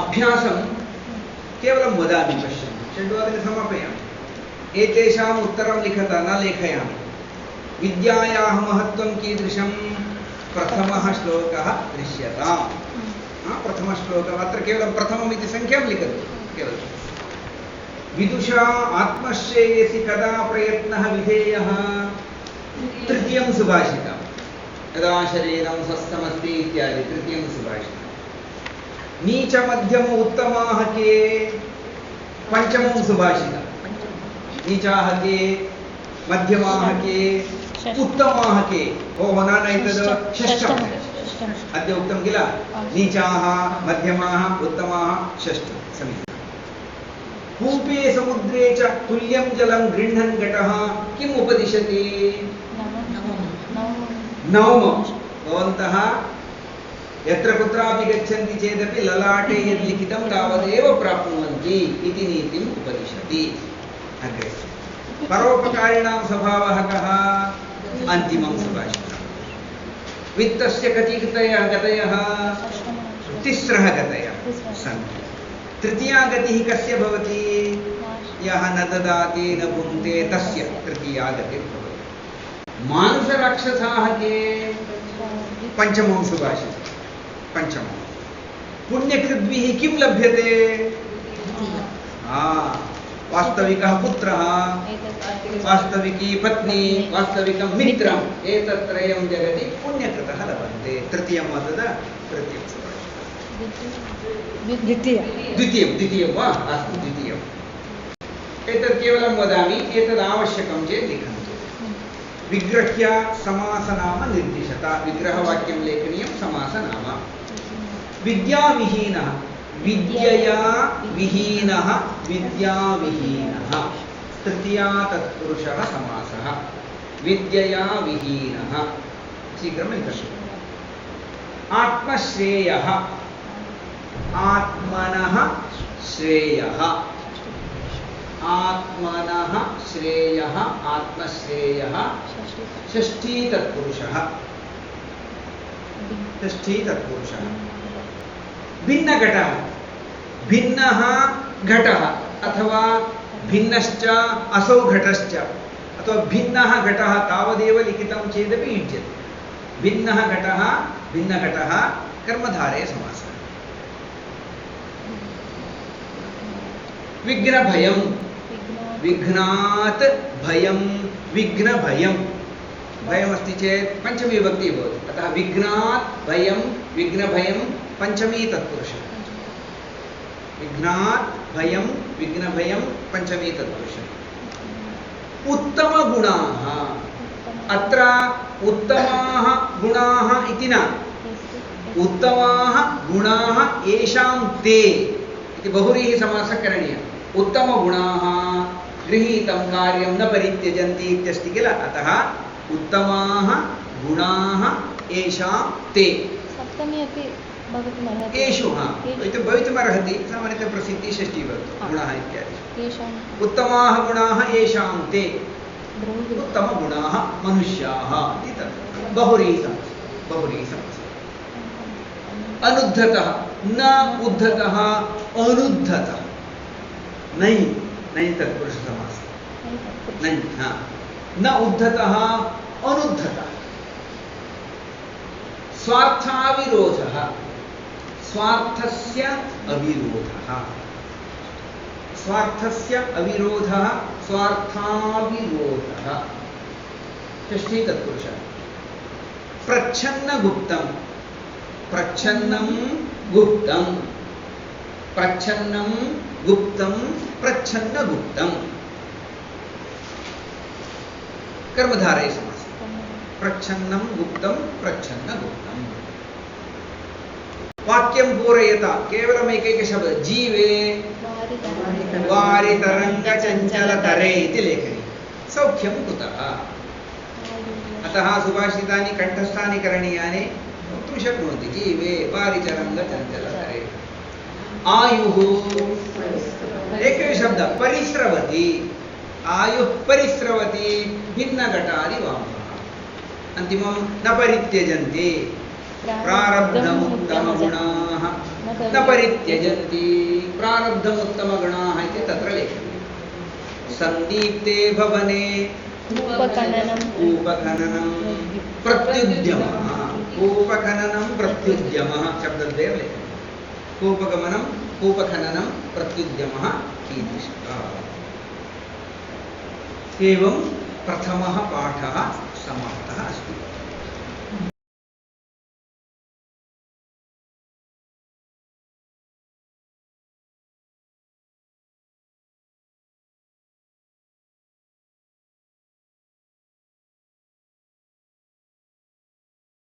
अभ्यासं केवलं वदामि पश्यन्तु 6 समापयामि एतेषाम् उत्तरं लिखता न लेखयामि विद्यायाः महत्त्वं कीदृशं प्रथमः श्लोकः दृश्यताम् प्रथमश्लोकः अत्र केवलं प्रथमम् इति संख्यां लिखतु केवलं विदुषा आत्मश्रेयसि कदा प्रयत्नः विधेयः तृतीयं सुभाषितं यदा शरीरं स्वस्थमस्ति इत्यादि तृतीयं सुभाषितं नीच मध्यम उत्तमाः के पञ्चमं सुभाषितं नीचाः के मध्यमाः के उत्तमाः के ओहो न एतद् षष्ठम् अद्य उक्तं किल नीचाः मध्यमाः उत्तमाः षष्ठं समीचीनं कूपे समुद्रे च तुल्यं जलं गृह्णन् घटः किम् उपदिशति नवमं भवन्तः यत्र कुत्रापि गच्छन्ति चेदपि ललाटे यद् लिखितं तावदेव प्राप्नुवन्ति इति नीतिम् उपदिशति अग्रे परोपकारिणां स्वभावः कः अन्तिमं सुभाषितं वित्तस्य कति गतयः तिस्रः गतयः सन्ति तृतीया गतिः कस्य भवति यः न ददाति न भुङ्क्ते तस्य तृतीया गतिर्भवति मानुषराक्षसाः के पञ्चमं सुभाषितं पञ्चमं पुण्यकृद्भिः किं लभ्यते वास्तविकः पुत्रः वास्तविकी पत्नी वास्तविकं मित्रम् एतत्त्रयं जगति पुण्यकृतः लभन्ते तृतीयं वदद तृतीयं द्वितीयं वा अस्तु द्वितीयम् एतत् केवलं वदामि एतद् आवश्यकं चेत् लिखन्तु विग्रह्य समासनाम निर्दिशता विग्रहवाक्यं लेखनीयं समासनाम विद्याविहीनः विद्यया विहीनः विद्याविहीनः तृतीया तत्पुरुषः समासः विद्यया विहीनः शीघ्रं लिखतु आत्मश्रेयः आत्मनः श्रेयः आत्मनः श्रेयः आत्मश्रेयः षष्ठी तत्पुरुषः भिन्नघटः भिन्नः घटः अथवा भिन्नश्च असौ घटश्च अथवा भिन्नः घटः तावदेव लिखितं चेदपि युज्यते भिन्नः घटः कर्मधारय समासः विघ्नभयं विघ्नात् भयं विघ्नभयं भयमस्ति चेत् पञ्चमी विभक्तिः भवति अतः विघ्नात् भयं विघ्नभयं पञ्चमी तत्पुरुषः विघ्नात् भयं विघ्नभयं पञ्चमी तत्पुरुषः उत्तमगुणाः अत्र उत्तमाः गुणाः इति न उत्तमाः गुणाः येषां ते इति बहुव्रीहि समासः करणीयः उत्तमगुणाः गृहीतं कार्यं न परित्यजन्ति इत्यस्ति किल अतः उत्तमाः गुणाः येषां ते सप्तमी अपि भवितुमर्हति येषु इति भवितुमर्हति सामान्यतः प्रसिद्धिः षष्ठी भवति गुणाः इत्यादि उत्तमाः गुणाः येषां ते उत्तमगुणाः मनुष्याः इति तत् बहुव्रीहि समासः अनुद्धतः न उद्धतः अनुद्धतः नहीं तत्पुरुषसमासः नहीं न उद्धतः अनुद्धतः स्वार्थाविरोधः स्वार्थस्य अविरोधः स्वार्थाविरोधः षष्ठी तत्पुरुषः प्रच्छन्नगुप्तं प्रच्छन्नं गुप्तं प्रच्छन्नगुप्तं कर्मधारय समासः प्रच्छन्नं गुप्तं प्रच्छन्नगुप्तं वाक्यं पूरयता केवलम् एकैकशब्दः जीवे वारितरङ्गचञ्चलतरे इति लेखनीयं सौख्यं कुतः अतः सुभाषितानि कण्ठस्थानि करणीयानि वक्तुं शक्नुवन्ति जीवे वारितरङ्गचञ्चलतरे आयुः एकः शब्दः परिस्रवति आयुः परिस्रवति भिन्नघटादिवामः अन्तिमं न परित्यजन्ति प्रारब्धमुत्तमगुणाः न परित्यजन्ति प्रारब्धमुत्तमगुणाः इति तत्र लेखनीयं सन्दीप्ते भवने कूपखननं प्रत्युद्यमः कूपखननं प्रत्युद्यमः शब्दद्वयं लेखनीयं कूपखननं प्रत्युद्यमः कीदृशः एवं प्रथमः पाठः समाप्तः